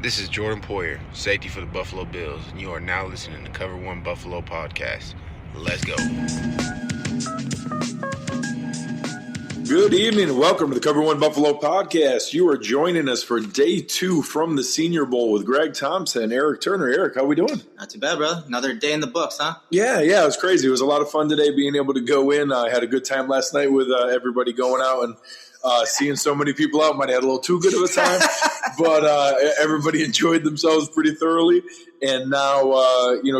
This is Jordan Poyer, safety for the Buffalo Bills, and you are now listening to Cover One Buffalo Podcast. Let's go. Good evening and welcome to the Cover One Buffalo Podcast. You are joining us for day 2 from the Senior Bowl with Greg Thompson and Eric Turner. Eric, how we doing? Not too bad, brother. Another day in the books, huh? Yeah, it was crazy. It was a lot of fun today being able to go in. I had a good time last night with everybody going out and seeing so many people out. Might have had a little too good of a time, but everybody enjoyed themselves pretty thoroughly. And now,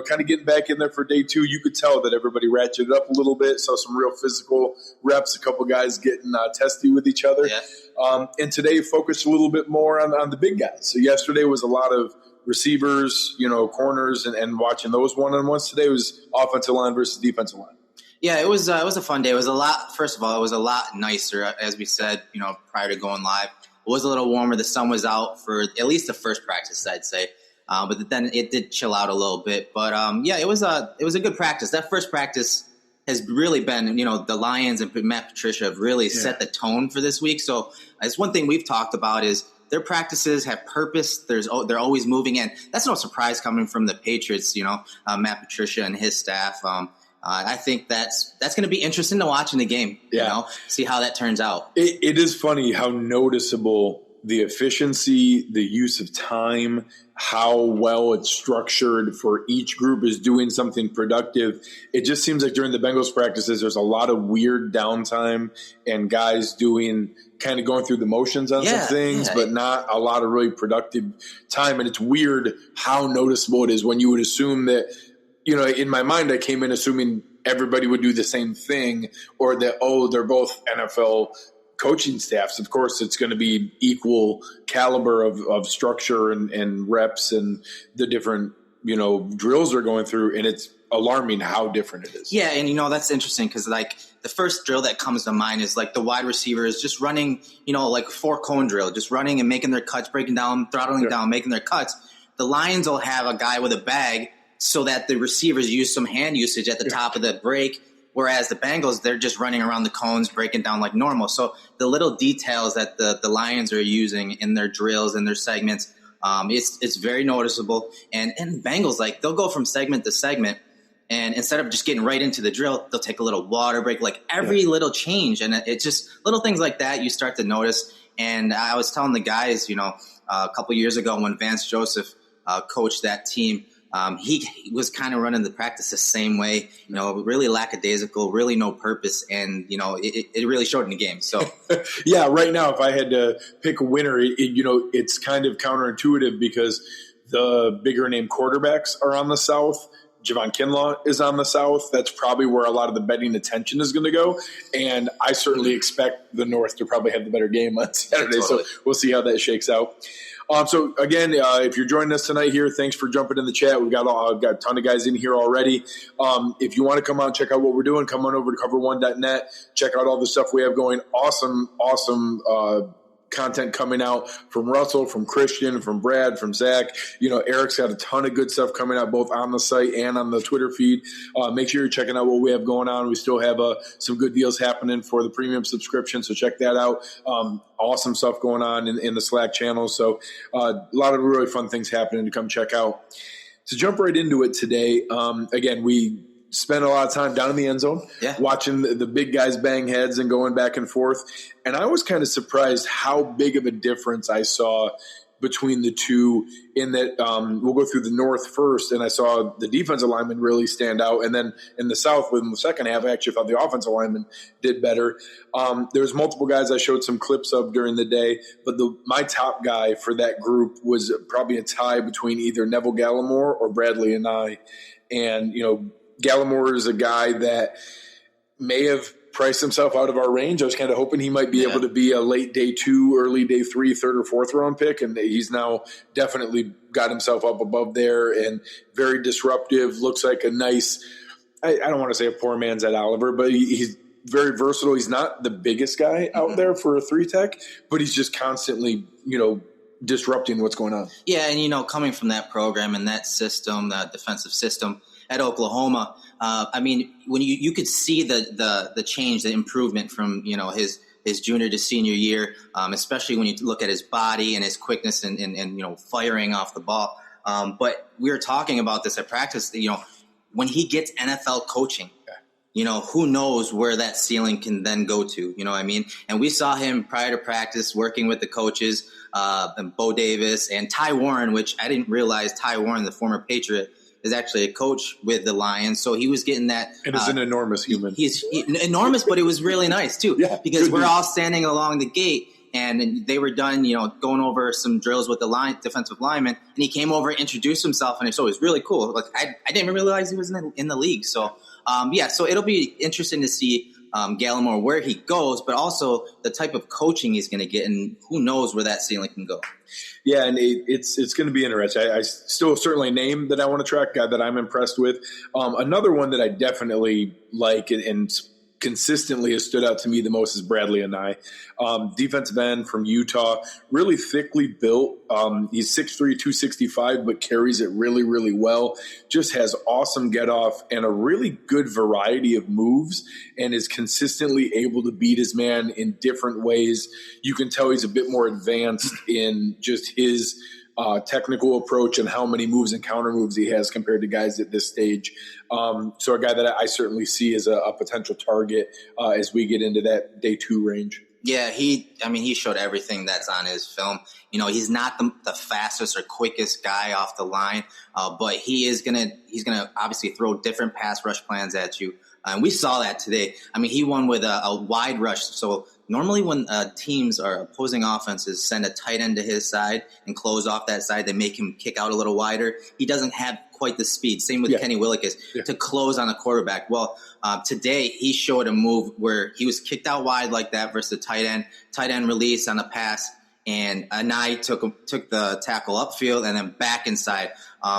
kind of getting back in there for day 2, you could tell that everybody ratcheted up a little bit, saw some real physical reps, a couple guys getting testy with each other. Yeah. And today focused a little bit more on the big guys. So yesterday was a lot of receivers, corners, and watching those one-on-ones. Today was offensive line versus defensive line. Yeah, it was a fun day. It was a lot. First of all, it was a lot nicer, as we said, prior to going live. It was a little warmer. The sun was out for at least the first practice, I'd say. But then it did chill out a little bit. But it was a good practice. That first practice has really been, the Lions and Matt Patricia have really set the tone for this week. So it's one thing we've talked about is their practices have purpose. They're always moving in. That's no surprise coming from the Patriots. Matt Patricia and his staff. I think that's going to be interesting to watch in the game. See how that turns out. It is funny how noticeable the efficiency, the use of time, how well it's structured for each group is doing something productive. It just seems like during the Bengals practices, there's a lot of weird downtime and guys doing kind of going through the motions on some things, but not a lot of really productive time. And it's weird how noticeable it is when you would assume that, in my mind, I came in assuming everybody would do the same thing or that, they're both NFL coaching staffs. Of course, it's going to be equal caliber of structure and reps and the different, drills they're going through. And it's alarming how different it is. Yeah. And, that's interesting because the first drill that comes to mind is the wide receivers just running, 4-cone drill, just running and making their cuts, breaking down, throttling down, making their cuts. The Lions will have a guy with a bag so that the receivers use some hand usage at the top of the break. Whereas the Bengals, they're just running around the cones, breaking down like normal. So the little details that the Lions are using in their drills and their segments, it's very noticeable. And Bengals, they'll go from segment to segment, and instead of just getting right into the drill, they'll take a little water break, every little change. And it's just little things like that you start to notice. And I was telling the guys, a couple years ago when Vance Joseph coached that team, he was kind of running the practice the same way, really lackadaisical, really no purpose. And, it really showed in the game. So, yeah, right now, if I had to pick a winner, it's kind of counterintuitive because the bigger name quarterbacks are on the South. Javon Kinlaw is on the South. That's probably where a lot of the betting attention is going to go. And I certainly expect the North to probably have the better game on Saturday. Totally. So we'll see how that shakes out. So, again, if you're joining us tonight here, thanks for jumping in the chat. We've got a ton of guys in here already. If you want to come out and check out what we're doing, come on over to cover1.net. Check out all the stuff we have going. Awesome content coming out from Russell, from Christian, from Brad, from Zach. Eric's got a ton of good stuff coming out both on the site and on the Twitter feed. Make sure you're checking out what we have going on. We still have some good deals happening for the premium subscription, so check that out. Awesome stuff going on in the Slack channel. So a lot of really fun things happening to come check out. To jump right into it today, again, we spent a lot of time down in the end zone watching the big guys bang heads and going back and forth. And I was kind of surprised how big of a difference I saw between the two in that we'll go through the North first, and I saw the defensive lineman really stand out. And then in the South, within the second half, I actually thought the offensive lineman did better. There's multiple guys I showed some clips of during the day, but my top guy for that group was probably a tie between either Neville Gallimore or Bradley and I. And, Gallimore is a guy that may have priced himself out of our range. I was kind of hoping he might be able to be a late day 2, early day 3, 3rd or 4th round pick. And he's now definitely got himself up above there and very disruptive. Looks like a nice, I don't want to say a poor man's Ed Oliver, but he's very versatile. He's not the biggest guy out there for a 3-tech, but he's just constantly, disrupting what's going on. Yeah. And, coming from that program and that system, that defensive system, at Oklahoma, when you could see the change, the improvement from his his junior to senior year, especially when you look at his body and his quickness and firing off the ball. But we were talking about this at practice, when he gets NFL coaching, who knows where that ceiling can then go to, you know what I mean? And we saw him prior to practice working with the coaches, and Bo Davis and Ty Warren, which I didn't realize Ty Warren, the former Patriot, is actually a coach with the Lions. So he was getting that. And is an enormous human. He's enormous, but it was really nice too, because we're all standing along the gate. And they were done, going over some drills with the defensive lineman. And he came over, introduced himself, and so it was really cool. Like I didn't even realize he was in the league. So, so it'll be interesting to see Gallimore where he goes, but also the type of coaching he's going to get, and who knows where that ceiling can go. Yeah, and it's going to be interesting. I still certainly a name that I want to track, guy that I'm impressed with. Another one that I definitely like and consistently has stood out to me the most is Bradley Anai, defensive end from Utah, really thickly built. He's 6'3", 265, but carries it really, really well. Just has awesome get off and a really good variety of moves, and is consistently able to beat his man in different ways. You can tell he's a bit more advanced in just his technical approach and how many moves and counter moves he has compared to guys at this stage. So a guy that I certainly see as a potential target as we get into that day 2 range. Yeah, he showed everything that's on his film. He's not the fastest or quickest guy off the line, but he's gonna obviously throw different pass rush plans at you. And we saw that today. He won with a wide rush. So normally when teams or opposing offenses send a tight end to his side and close off that side, they make him kick out a little wider. He doesn't have quite the speed. Same with Kenny Willekes to close on a quarterback. Well, today he showed a move where he was kicked out wide like that versus the tight end release on a pass. And Anai took the tackle upfield and then back inside.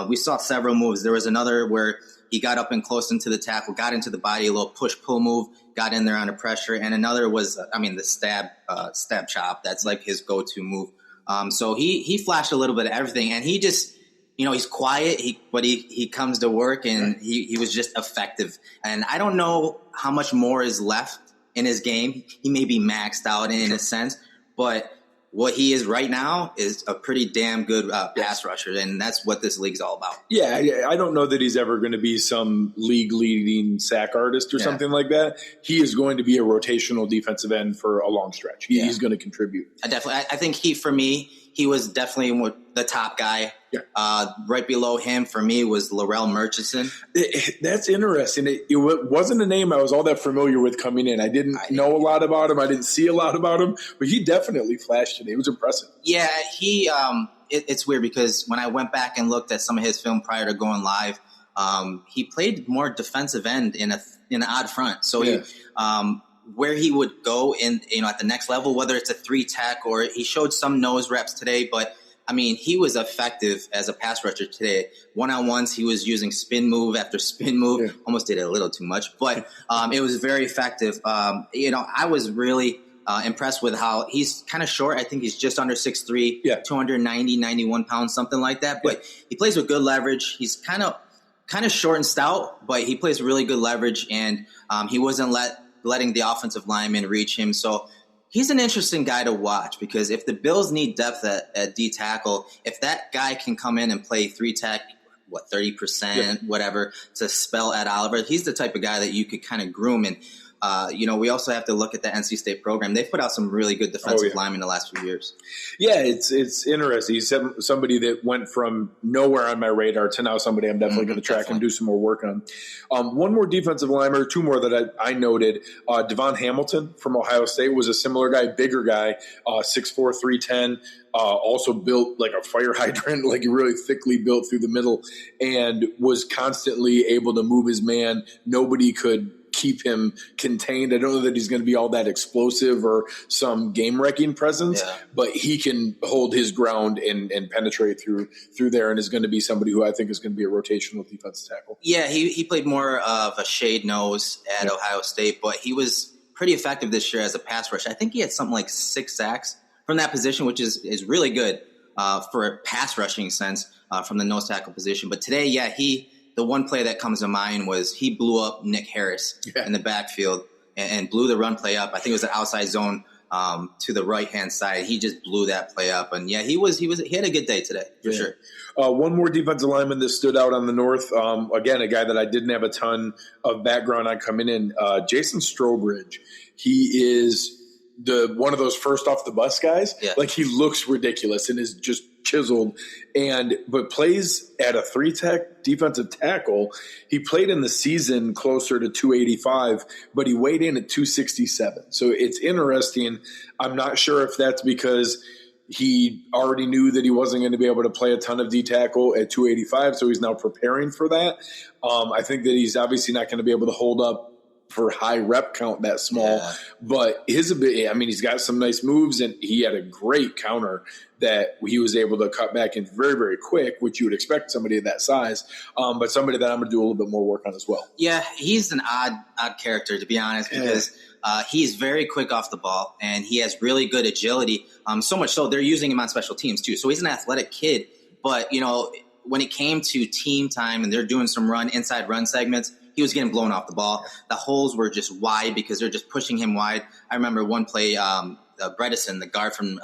We saw several moves. There was another where he got up and close into the tackle, got into the body, a little push-pull move, got in there under pressure. And another was, the stab chop. That's like his go-to move. So he flashed a little bit of everything. And he just, he's quiet, but he comes to work, and he was just effective. And I don't know how much more is left in his game. He may be maxed out in a sense, but what he is right now is a pretty damn good pass rusher, and that's what this league's all about. Yeah, I don't know that he's ever going to be some league-leading sack artist or something like that. He is going to be a rotational defensive end for a long stretch. He's going to contribute. I think he was definitely the top guy. Yeah. Right below him for me was Laurel Murchison. That's interesting. It wasn't a name I was all that familiar with coming in. I didn't know a lot about him. I didn't see a lot about him, but he definitely flashed today. It was impressive. Yeah, it's weird because when I went back and looked at some of his film prior to going live, he played more defensive end in an odd front. So where he would go in, at the next level, whether it's a 3-tech or he showed some nose reps today, but he was effective as a pass rusher today. One-on-ones, he was using spin move after spin move. Almost did it a little too much, but it was very effective. I was really impressed with how he's kind of short. I think he's just under 6'3", 290, 91 pounds, something like that. But he plays with good leverage. He's kind of short and stout, but he plays really good leverage, and he wasn't letting the offensive lineman reach him. So he's an interesting guy to watch, because if the Bills need depth at D tackle, if that guy can come in and play 3-tech, 30%, whatever, to spell Ed Oliver, he's the type of guy that you could kind of groom. And, we also have to look at the NC State program. They've put out some really good defensive linemen the last few years. Yeah, it's interesting. He's somebody that went from nowhere on my radar to now somebody I'm definitely going to track and do some more work on. One more defensive lineman, 2 more that I noted. Devon Hamilton from Ohio State was a similar guy, bigger guy, 6'4", 310, also built like a fire hydrant, like really thickly built through the middle, and was constantly able to move his man. Nobody could keep him contained. I don't know that he's going to be all that explosive or some game-wrecking presence, but he can hold his ground and penetrate through there, and is going to be somebody who I think is going to be a rotational defensive tackle. Yeah, he played more of a shade nose at Ohio State, but he was pretty effective this year as a pass rush. I think he had something like 6 sacks from that position, which is really good for a pass rushing sense from the nose tackle position. But today, the one play that comes to mind was he blew up Nick Harris in the backfield and blew the run play up. I think it was an outside zone to the right-hand side. He just blew that play up. And, yeah, he had a good day today, for sure. One more defensive lineman that stood out on the north. Again, a guy that I didn't have a ton of background on coming in, Jason Strobridge. He is one of those first off the bus guys. Yeah. Like, he looks ridiculous and is just chiseled, but plays at a 3-tech defensive tackle. He played in the season closer to 285, but he weighed in at 267. So it's interesting. I'm not sure if that's because he already knew that he wasn't going to be able to play a ton of D tackle at 285, so he's now preparing for that. I think that he's obviously not going to be able to hold up for high rep count that small, but his ability, I mean, he's got some nice moves, and he had a great counter that he was able to cut back in very, very quick, which you would expect somebody of that size, but somebody that I'm going to do a little bit more work on as well. Yeah, he's an odd character, to be honest, because he's very quick off the ball, and he has really good agility, so much so they're using him on special teams too. So he's an athletic kid, but, when it came to team time and they're doing some inside run segments, he was getting blown off the ball. The holes were just wide because they're just pushing him wide. I remember one play, Bredesen, the guard from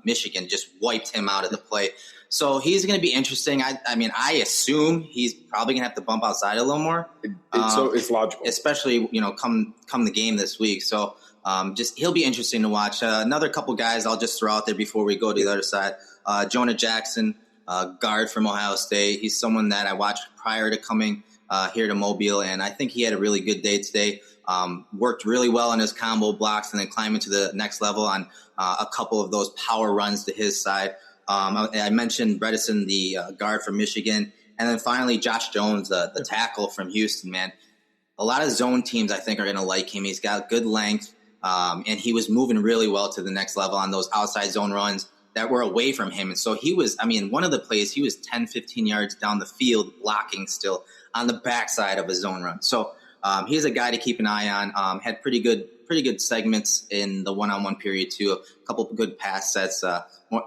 Michigan, just wiped him out of the play. So he's going to be interesting. I assume he's probably going to have to bump outside a little more. It's logical. Especially, come the game this week. So he'll be interesting to watch. Another couple guys I'll just throw out there before we go to the other side. Jonah Jackson, guard from Ohio State. He's someone that I watched prior to coming here to Mobile, and I think he had a really good day today. Worked really well on his combo blocks and then climbing to the next level on a couple of those power runs to his side. I mentioned Bredesen, the guard from Michigan, and then finally Josh Jones, the tackle from Houston, man. A lot of zone teams, I think, are going to like him. He's got good length, and he was moving really well to the next level on those outside zone runs that were away from him. And so he was, one of the plays, he was 10, 15 yards down the field blocking still on the backside of a zone run. So he's a guy to keep an eye on. Had pretty good segments in the one-on-one period too. A couple of good pass sets.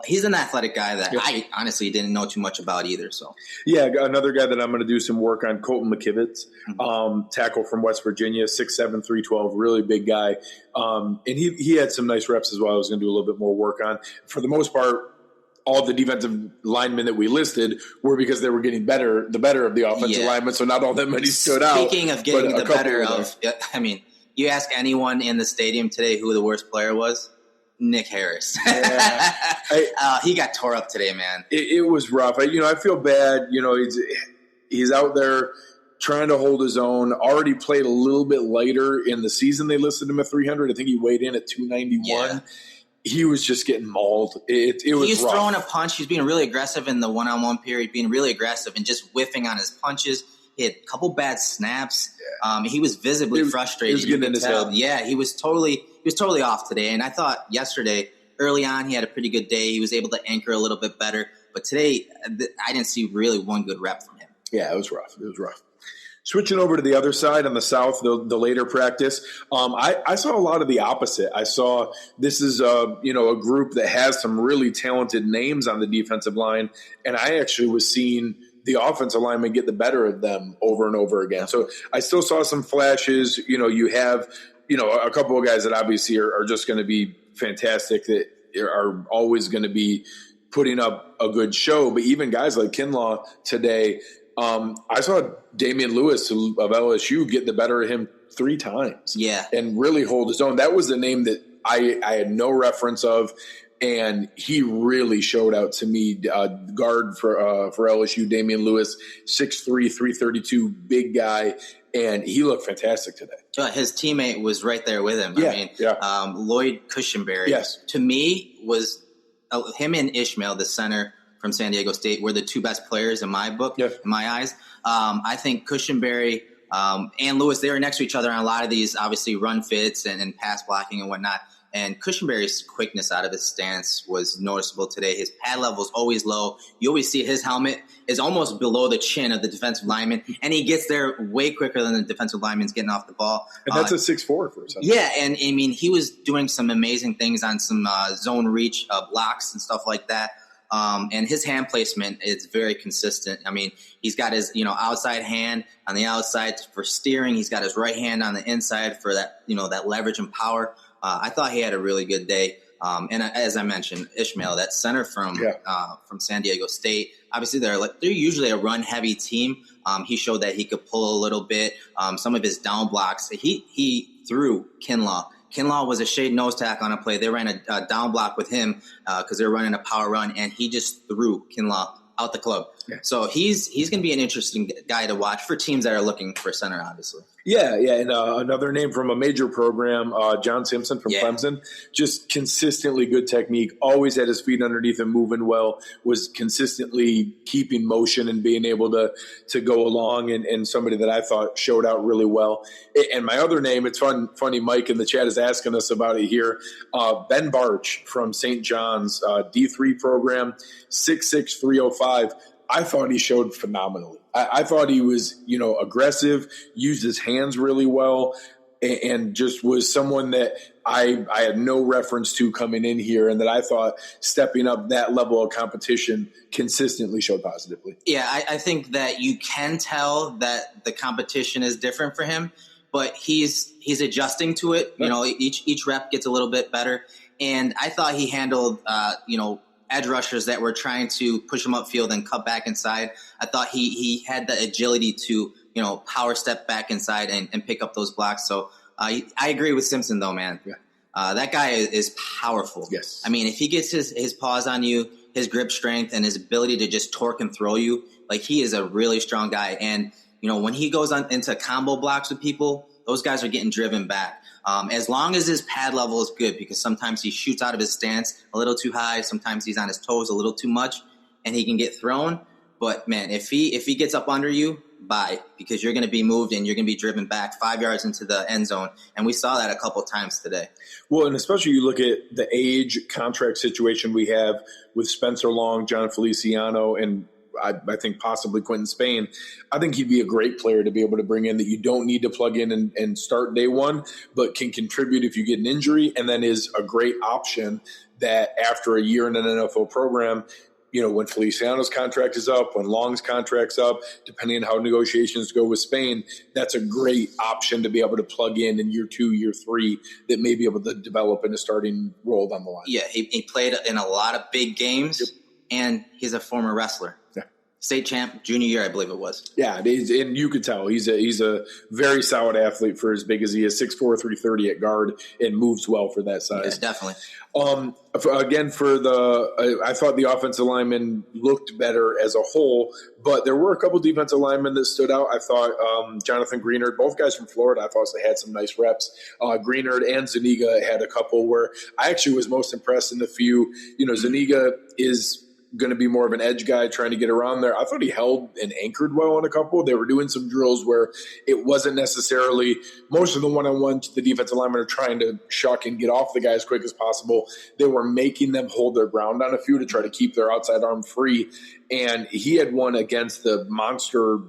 He's an athletic guy that I honestly didn't know too much about either. So yeah, another guy that I'm going to do some work on, Colton McKivitz, tackle from West Virginia, 6'7", 312, really big guy. And he had some nice reps as well. I was going to do a little bit more work on. For the most part, all the defensive linemen that we listed were because they were getting the better of the offensive linemen, so not all that many stood out. Speaking of getting the better of, you ask anyone in the stadium today who the worst player was, Nick Harris. Yeah. He got tore up today, man. It was rough. I feel bad. He's out there trying to hold his own. Already played a little bit lighter in the season. They listed him at 300. I think he weighed in at 291. Yeah. He was just getting mauled. It was He was rough. throwing a punch. He was being really aggressive in the one-on-one period, being really aggressive and just whiffing on his punches. He had a couple bad snaps. Yeah. He was visibly frustrated. He was getting in his head. Yeah, he was totally off today. And I thought yesterday, early on, he had a pretty good day. He was able to anchor a little bit better. But today, I didn't see really one good rep from him. Yeah, it was rough. Switching over to the other side on the south, the later practice, I saw a lot of the opposite. I saw this is a group that has some really talented names on the defensive line, and I actually was seeing the offensive linemen get the better of them over and over again. So I still saw some flashes. You have a couple of guys that obviously are just going to be fantastic, that are always going to be putting up a good show. But even guys like Kinlaw today. I saw Damian Lewis of LSU get the better of him 3 times. Yeah. And really hold his own. That was the name that I had no reference of, and he really showed out to me. Guard for LSU, Damian Lewis, 6'3", 332, big guy, and he looked fantastic today. His teammate was right there with him. Yeah, Lloyd Cushenberry, to me, was him and Ishmael, the center from San Diego State, were the 2 best players in my book, in my eyes. I think Cushenberry and Lewis, they were next to each other on a lot of these, obviously, run fits and pass blocking and whatnot. And Cushenberry's quickness out of his stance was noticeable today. His pad level is always low. You always see his helmet is almost below the chin of the defensive lineman, and he gets there way quicker than the defensive lineman's getting off the ball. And that's a 6'4" for a second. Yeah, and he was doing some amazing things on some zone reach blocks and stuff like that. And his hand placement is very consistent. He's got his, outside hand on the outside for steering. He's got his right hand on the inside for that, that leverage and power. I thought he had a really good day. And as I mentioned, Ishmael, that center from San Diego State. Obviously, they're usually a run-heavy team. He showed that he could pull a little bit. Some of his down blocks, he threw Kinlaw. Kinlaw was a shade nose tack on a play. They ran a down block with him because they were running a power run, and he just threw Kinlaw out the club. Yeah. So he's going to be an interesting guy to watch for teams that are looking for center, obviously. Yeah, and another name from a major program, John Simpson from Clemson, just consistently good technique, always had his feet underneath him, moving well, was consistently keeping motion and being able to go along, and somebody that I thought showed out really well. And my other name, it's funny, Mike in the chat is asking us about it here, Ben Barch from St. John's, D3 program, 6'6", 305. I thought he showed phenomenally. I thought he was, aggressive, used his hands really well, and just was someone that I had no reference to coming in here, and that I thought stepping up that level of competition consistently showed positively. Yeah, I think that you can tell that the competition is different for him, but he's adjusting to it. Each rep gets a little bit better, and I thought he handled, edge rushers that were trying to push him upfield and cut back inside. I thought he had the agility to, power step back inside and pick up those blocks. So I agree with Simpson, though, man. Yeah. That guy is powerful. Yes. I mean, if he gets his paws on you, his grip strength, and his ability to just torque and throw you, he is a really strong guy. And, when he goes on into combo blocks with people, those guys are getting driven back. As long as his pad level is good, because sometimes he shoots out of his stance a little too high, sometimes he's on his toes a little too much, and he can get thrown. But, man, if he gets up under you, bye, because you're going to be moved and you're going to be driven back 5 yards into the end zone. And we saw that a couple times today. Well, and especially you look at the age contract situation we have with Spencer Long, John Feliciano, and I think possibly Quentin Spain. I think he'd be a great player to be able to bring in that you don't need to plug in and start day one, but can contribute if you get an injury, and then is a great option that after a year in an NFL program, when Feliciano's contract is up, when Long's contract's up, depending on how negotiations go with Spain, that's a great option to be able to plug in year 2, year 3, that may be able to develop in a starting role down the line. Yeah, he played in a lot of big games, and he's a former wrestler. State champ, junior year, I believe it was. Yeah, and you could tell he's a very solid athlete for as big as he is, 6'4", 330 at guard, and moves well for that size. Yes, definitely. Again, I thought the offensive linemen looked better as a whole, but there were a couple defensive linemen that stood out. I thought Jonathan Greenard, both guys from Florida, I thought they had some nice reps. Greenard and Zuniga had a couple where I actually was most impressed in the few. Zuniga is going to be more of an edge guy trying to get around there. I thought he held and anchored well on a couple. They were doing some drills where it wasn't necessarily most of the one-on-ones the defensive linemen are trying to shuck and get off the guy as quick as possible. They were making them hold their ground on a few to try to keep their outside arm free. And he had one against the monster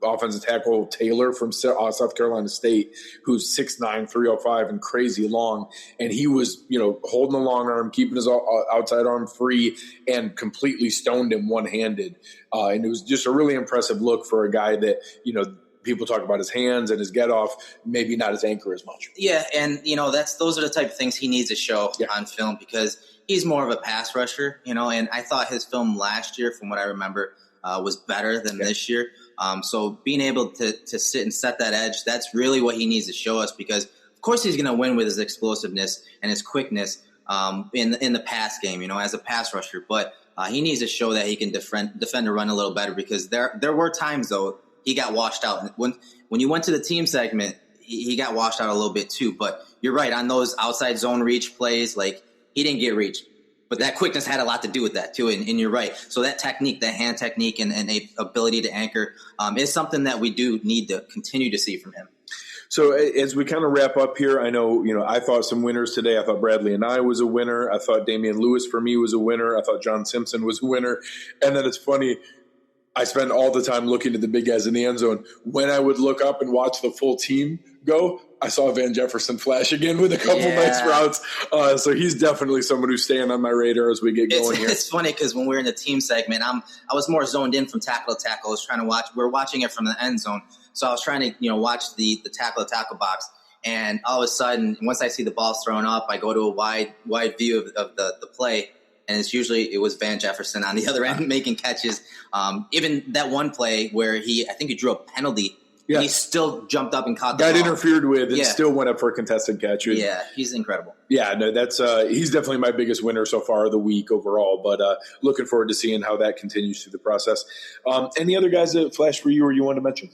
offensive tackle Taylor from South Carolina State, who's 6'9", 305 and crazy long. And he was, holding the long arm, keeping his outside arm free, and completely stoned him one-handed. And it was just a really impressive look for a guy that, people talk about his hands and his get off, maybe not his anchor as much. Yeah. And, those are the type of things he needs to show on film, because he's more of a pass rusher, and I thought his film last year, from what I remember, was better than this year. So being able to sit and set that edge, that's really what he needs to show us, because of course he's going to win with his explosiveness and his quickness in the pass game, as a pass rusher. But he needs to show that he can defend the run a little better, because there were times, though, he got washed out. When you went to the team segment, he got washed out a little bit too. But you're right, on those outside zone reach plays, he didn't get reached. But that quickness had a lot to do with that, too, and you're right. So that technique, that hand technique and a ability to anchor is something that we do need to continue to see from him. So as we kind of wrap up here, I know, I thought some winners today. I thought Bradley and I was a winner. I thought Damian Lewis for me was a winner. I thought John Simpson was a winner. And then it's funny, I spend all the time looking at the big guys in the end zone. When I would look up and watch the full team go, I saw Van Jefferson flash again with a couple nice routes. So he's definitely someone who's staying on my radar as we get going here. It's funny because when we were in the team segment, I was more zoned in from tackle to tackle. I was trying to watch. We were watching it from the end zone. So I was trying to, watch the tackle to tackle box. And all of a sudden, once I see the ball thrown up, I go to a wide view of the play, and it was Van Jefferson on the other end making catches. Even that one play where I think he drew a penalty. Yeah. He still jumped up and caught the ball. Got interfered with and still went up for a contested catch. Yeah, he's incredible. Yeah, no, that's he's definitely my biggest winner so far of the week overall, but looking forward to seeing how that continues through the process. Any other guys that flashed for you or you want to mention?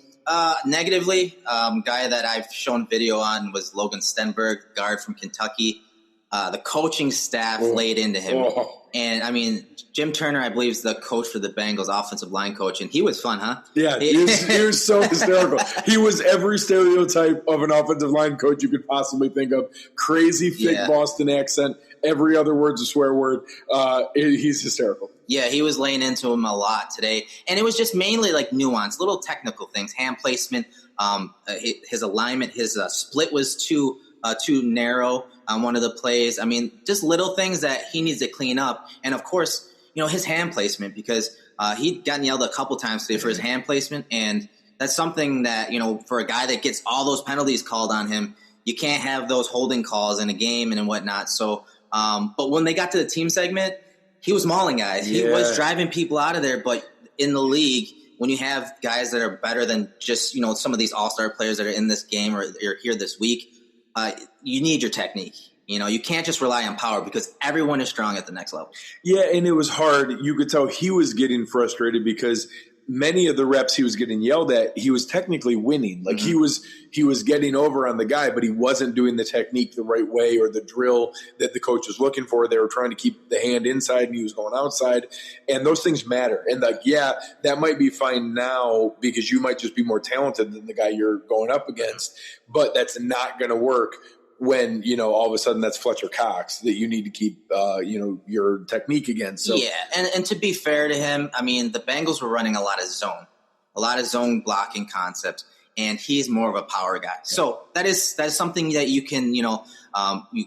Negatively, guy that I've shown video on was Logan Stenberg, guard from Kentucky. The coaching staff laid into him. And, I mean, Jim Turner, I believe, is the coach for the Bengals, offensive line coach, and he was fun, huh? Yeah, he was so hysterical. He was every stereotype of an offensive line coach you could possibly think of. Crazy, thick Boston accent. Every other word's a swear word. He's hysterical. Yeah, he was laying into him a lot today. And it was just mainly like nuance, little technical things, hand placement, his alignment, his split was too narrow on one of the plays. I mean, just little things that he needs to clean up. And, of course, his hand placement, because he'd gotten yelled a couple times today for his hand placement. And that's something that, for a guy that gets all those penalties called on him, you can't have those holding calls in a game and whatnot. So, but when they got to the team segment, he was mauling guys. He was driving people out of there. But in the league, when you have guys that are better than just, some of these all-star players that are in this game or are here this week, you need your technique. You can't just rely on power because everyone is strong at the next level. Yeah, and it was hard. You could tell he was getting frustrated because many of the reps he was getting yelled at, he was technically winning. Like he was getting over on the guy, but he wasn't doing the technique the right way or the drill that the coach was looking for. They were trying to keep the hand inside and he was going outside. And those things matter. And that might be fine now because you might just be more talented than the guy you're going up against, but that's not going to work when, all of a sudden that's Fletcher Cox that you need to keep, your technique against. So. Yeah, and to be fair to him, I mean, the Bengals were running a lot of zone blocking concepts, and he's more of a power guy. Yeah. So that is something that you can, you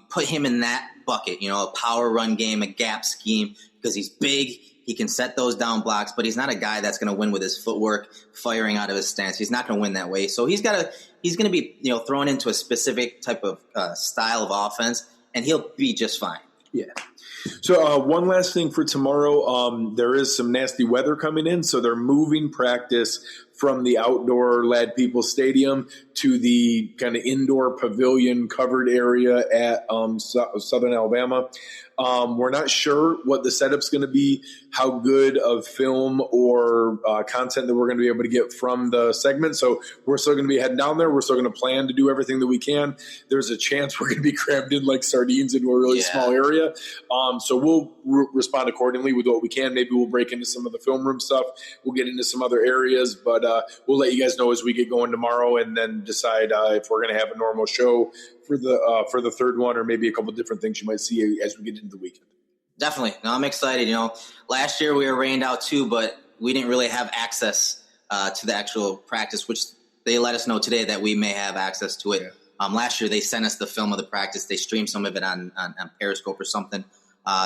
put him in that bucket, a power run game, a gap scheme, because he's big. He can set those down blocks, but he's not a guy that's going to win with his footwork, firing out of his stance. He's not going to win that way. So he's going to be, thrown into a specific type of style of offense, and he'll be just fine. Yeah. So one last thing for tomorrow, there is some nasty weather coming in, so they're moving practice from the outdoor Lad People Stadium to the kind of indoor pavilion covered area at Southern Alabama. We're not sure what the setup's going to be, how good of film or content that we're going to be able to get from the segment. So we're still going to be heading down there. We're still going to plan to do everything that we can. There's a chance we're going to be crammed in like sardines into a really small area. So we'll respond accordingly with what we can. Maybe we'll break into some of the film room stuff. We'll get into some other areas, but we'll let you guys know as we get going tomorrow and then decide if we're going to have a normal show for the third one, or maybe a couple of different things you might see as we get into the weekend. Definitely. No, I'm excited. Last year we were rained out too, but we didn't really have access to the actual practice, which they let us know today that we may have access to it. Yeah. Last year they sent us the film of the practice. They streamed some of it on Periscope or something.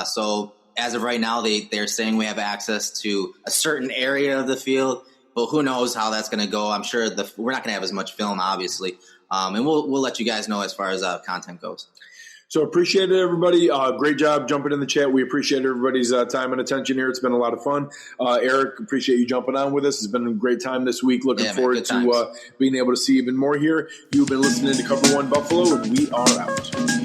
So as of right now, they're saying we have access to a certain area of the field, but who knows how that's going to go. I'm sure we're not going to have as much film, obviously. And we'll let you guys know as far as content goes. So appreciate it, everybody. Great job jumping in the chat. We appreciate everybody's time and attention here. It's been a lot of fun. Eric, appreciate you jumping on with us. It's been a great time this week. Looking forward to being able to see even more here. You've been listening to Cover One Buffalo, and we are out.